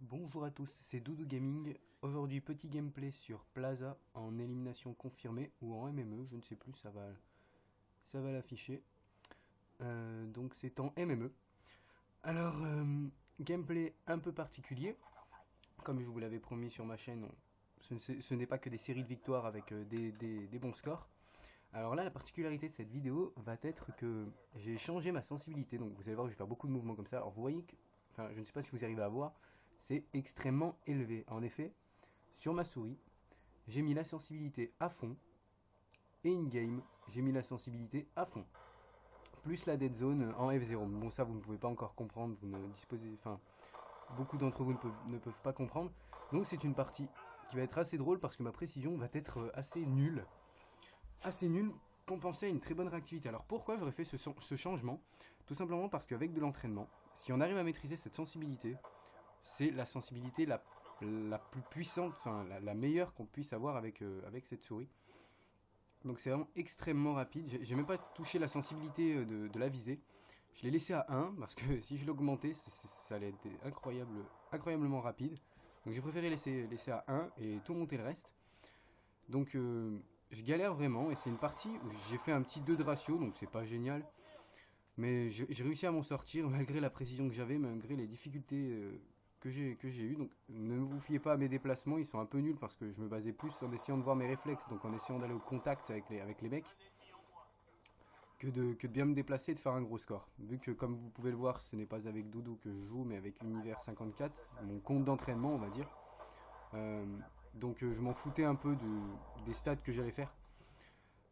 Bonjour à tous, c'est Doudou Gaming. Aujourd'hui, petit gameplay sur Plaza en élimination confirmée ou en MME, je ne sais plus, ça va l'afficher. Donc c'est en MME. Alors, gameplay un peu particulier. Comme je vous l'avais promis sur ma chaîne, ce n'est pas que des séries de victoires avec des bons scores. Alors là, la particularité de cette vidéo va être que j'ai changé ma sensibilité. Donc vous allez voir, je vais faire beaucoup de mouvements comme ça. Alors vous voyez que, enfin, je ne sais pas si vous arrivez à voir, c'est extrêmement élevé. En effet, sur ma souris, j'ai mis la sensibilité à fond. Et in-game, j'ai mis la sensibilité à fond. Plus la dead zone en F0. Bon, ça, vous ne pouvez pas encore comprendre. Vous ne disposez, enfin, beaucoup d'entre vous ne peuvent pas comprendre. Donc c'est une partie qui va être assez drôle parce que ma précision va être assez nulle. Assez nulle compensée à une très bonne réactivité. Alors pourquoi j'aurais fait ce changement? Tout simplement parce qu'avec de l'entraînement, si on arrive à maîtriser cette sensibilité, c'est la sensibilité la plus puissante, enfin la meilleure qu'on puisse avoir avec cette souris. Donc c'est vraiment extrêmement rapide. J'ai même pas touché la sensibilité de la visée. Je l'ai laissé à 1 parce que si je l'augmentais, ça allait être incroyablement rapide. Donc j'ai préféré laisser à 1 et tout monter le reste. Donc je galère vraiment et c'est une partie où j'ai fait un petit 2 de ratio, donc c'est pas génial. Mais j'ai réussi à m'en sortir malgré la précision que j'avais, malgré les difficultés que j'ai eues. Donc ne vous fiez pas à mes déplacements, ils sont un peu nuls parce que je me basais plus en essayant de voir mes réflexes, donc en essayant d'aller au contact avec les mecs, que de bien me déplacer et de faire un gros score. Vu que comme vous pouvez le voir, ce n'est pas avec Doudou que je joue, mais avec Univers 54, mon compte d'entraînement on va dire. Euh, donc je m'en foutais un peu des stats que j'allais faire.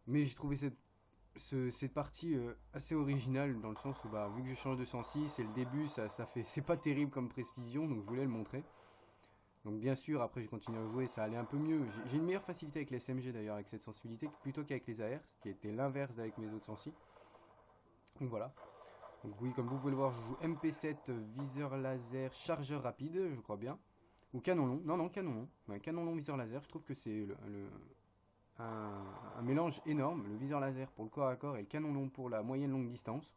Mais j'ai trouvé cette partie assez originale dans le sens où bah, vu que je change de sensi, c'est le début, ça fait, c'est pas terrible comme précision, donc je voulais le montrer. Donc bien sûr, après j'ai continué à jouer, ça allait un peu mieux. J'ai une meilleure facilité avec les SMG d'ailleurs, avec cette sensibilité, plutôt qu'avec les AR, ce qui était l'inverse d'avec mes autres sensi. Donc voilà. Donc oui, comme vous pouvez le voir, je joue MP7, viseur laser, chargeur rapide, je crois bien. Ou canon long. Non, non, canon long. Ouais, canon long, viseur laser, je trouve que c'est un mélange énorme. Le viseur laser pour le corps à corps et le canon long pour la moyenne longue distance.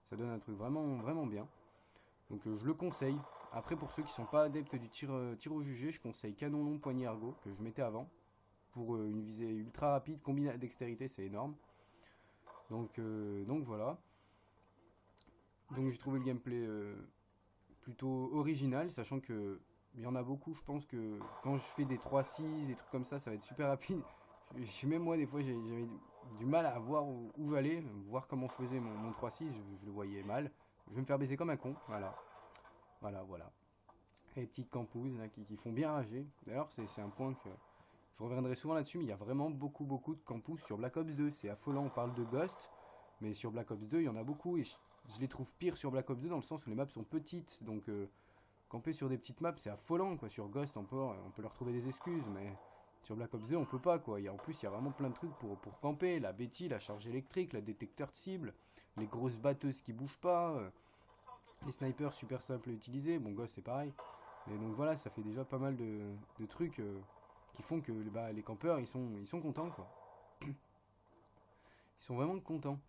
Ça donne un truc vraiment, vraiment bien. Donc je le conseille. Après, pour ceux qui sont pas adeptes du tir au jugé, je conseille canon long poignée ergo que je mettais avant. Pour une visée ultra rapide, combiné à dextérité, c'est énorme. Donc voilà. Donc j'ai trouvé le gameplay plutôt original, sachant que il y en a beaucoup. Je pense que quand je fais des 3-6, des trucs comme ça va être super rapide. Même moi, des fois, j'avais du mal à voir où j'allais, voir comment je faisais mon 3-6, je le voyais mal. Je vais me faire baiser comme un con, voilà. Voilà, voilà. Et les petites campouses là, qui font bien rager. D'ailleurs, c'est un point que je reviendrai souvent là-dessus, mais il y a vraiment beaucoup de campus sur Black Ops 2. C'est affolant, on parle de Ghost, mais sur Black Ops 2, il y en a beaucoup, et je les trouve pires sur Black Ops 2 dans le sens où les maps sont petites, donc camper sur des petites maps, c'est affolant, quoi. Sur Ghost, on peut leur trouver des excuses, mais sur Black Ops 2, on peut pas, quoi. En plus, il y a vraiment plein de trucs pour camper. La Betty, la charge électrique, le détecteur de cible, les grosses batteuses qui bougent pas, les snipers super simples à utiliser. Bon, Ghost, c'est pareil. Mais donc voilà, ça fait déjà pas mal de trucs qui font que bah, les campeurs, ils sont contents, quoi. Ils sont vraiment contents.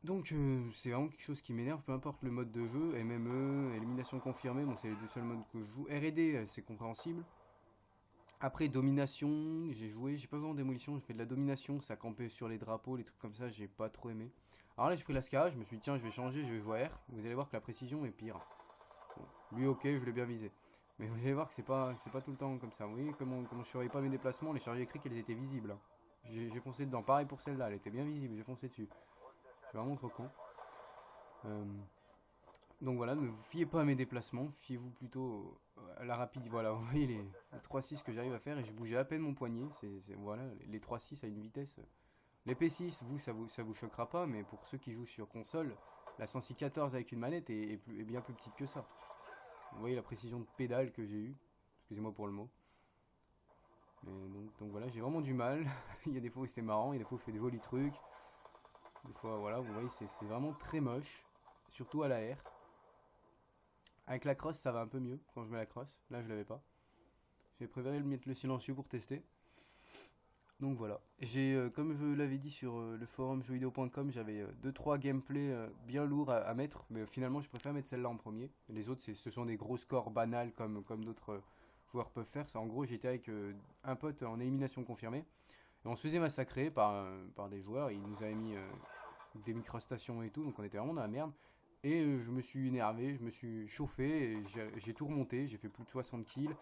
Donc c'est vraiment quelque chose qui m'énerve, peu importe le mode de jeu, MME, élimination confirmée, bon c'est les deux seuls modes que je joue. R&D c'est compréhensible. Après domination, j'ai pas joué en démolition, j'ai fait de la domination, ça campait sur les drapeaux, les trucs comme ça, j'ai pas trop aimé. Alors là j'ai pris l'Ascara, je me suis dit tiens je vais changer, je vais jouer à R. Vous allez voir que la précision est pire. Bon, lui ok, je l'ai bien visé. Mais vous allez voir que c'est pas tout le temps comme ça. Vous voyez comment je surveillais pas mes déplacements, les charges électriques elles étaient visibles, hein. J'ai foncé dedans, pareil pour celle-là, elle était bien visible, j'ai foncé dessus. Je suis vraiment trop con. Euh, Donc voilà, ne vous fiez pas à mes déplacements, fiez-vous plutôt à la rapide. Voilà, vous voyez les 3-6 que j'arrive à faire et je bougeais à peine mon poignet. Voilà, les 3-6 à une vitesse. Les P6, vous, ça vous choquera pas, mais pour ceux qui jouent sur console, la 106-14 avec une manette est bien plus petite que ça. Vous voyez la précision de pédale que j'ai eue. Excusez-moi pour le mot. Mais donc voilà, j'ai vraiment du mal. Il y a des fois où c'est marrant, il y a des fois où je fais des jolis trucs. Des fois, voilà, vous voyez, c'est vraiment très moche. Surtout à la R. Avec la crosse, ça va un peu mieux quand je mets la crosse. Là, je l'avais pas. J'ai préféré le mettre le silencieux pour tester. Donc voilà. J'ai, comme je l'avais dit sur le forum jeuxvideo.com, j'avais deux trois gameplays bien lourds à mettre, mais finalement je préfère mettre celle-là en premier. Les autres, ce sont des gros scores banals comme d'autres joueurs peuvent faire. Ça, en gros, j'étais avec un pote en élimination confirmée, et on se faisait massacrer par des joueurs. Ils nous avaient mis des microstations et tout, donc on était vraiment dans la merde. Et je me suis énervé, je me suis chauffé, et j'ai tout remonté, j'ai fait plus de 60 kills.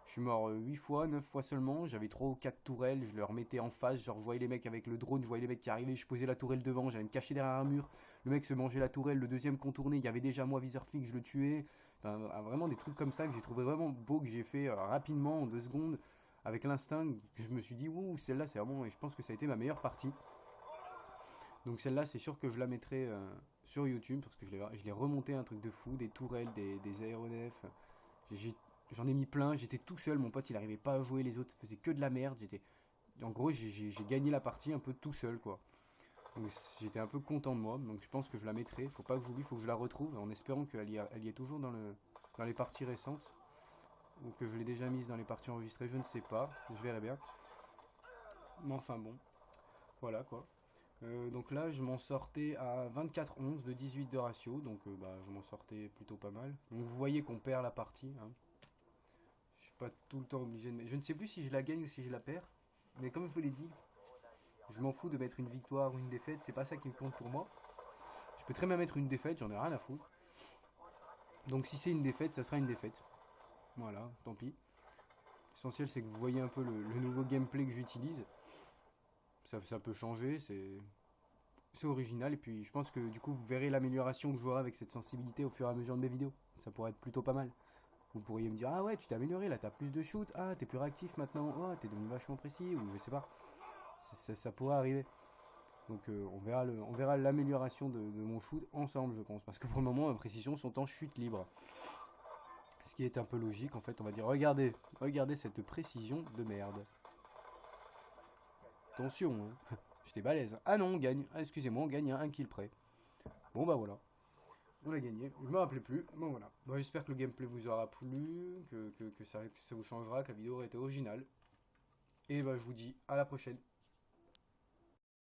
Je suis mort 8 fois, 9 fois seulement, j'avais 3 ou 4 tourelles, je leur mettais en face, genre je voyais les mecs avec le drone, je voyais les mecs qui arrivaient, je posais la tourelle devant, j'allais me cacher derrière un mur, le mec se mangeait la tourelle, le deuxième contourné, il y avait déjà moi viseur fixe, je le tuais. Enfin, vraiment des trucs comme ça que j'ai trouvé vraiment beau, que j'ai fait rapidement en 2 secondes, avec l'instinct, que je me suis dit, ouh, celle-là c'est vraiment, et je pense que ça a été ma meilleure partie. Donc celle-là, c'est sûr que je la mettrai sur YouTube parce que je l'ai remonté un truc de fou, des tourelles, des aéronefs. J'ai- J'en ai mis plein, j'étais tout seul, mon pote il arrivait pas à jouer, les autres faisaient que de la merde. En gros, j'ai gagné la partie un peu tout seul quoi. Donc j'étais un peu content de moi, donc je pense que je la mettrai. Faut pas que j'oublie, faut que je la retrouve en espérant elle y est toujours dans les parties récentes ou que je l'ai déjà mise dans les parties enregistrées, je ne sais pas, je verrai bien. Mais enfin bon, voilà quoi. Donc là, je m'en sortais à 24-11 de 18 de ratio, donc bah, je m'en sortais plutôt pas mal. Donc vous voyez qu'on perd la partie, hein. Je suis pas tout le temps obligé de mettre. Je ne sais plus si je la gagne ou si je la perds, mais comme je vous l'ai dit, je m'en fous de mettre une victoire ou une défaite, c'est pas ça qui compte pour moi. Je peux très bien mettre une défaite, j'en ai rien à foutre. Donc si c'est une défaite, ça sera une défaite. Voilà, tant pis. L'essentiel c'est que vous voyez un peu le nouveau gameplay que j'utilise. Ça peut changer, c'est original et puis je pense que du coup vous verrez l'amélioration que je j'aurai avec cette sensibilité au fur et à mesure de mes vidéos. Ça pourrait être plutôt pas mal. Vous pourriez me dire ah ouais tu t'es amélioré là, t'as plus de shoot, ah t'es plus réactif maintenant, oh t'es devenu vachement précis ou je sais pas. Ça pourrait arriver. Donc on verra l'amélioration de mon shoot ensemble je pense. Parce que pour le moment mes précisions sont en chute libre. Ce qui est un peu logique en fait on va dire regardez cette précision de merde. Attention hein. J'étais balèze. Ah non on gagne, ah, excusez-moi on gagne à un kill près. Bon bah voilà. On a gagné. Je me rappelais plus. Bon voilà. Bon, j'espère que le gameplay vous aura plu, que ça vous changera, que la vidéo aura été originale. Et bah je vous dis à la prochaine.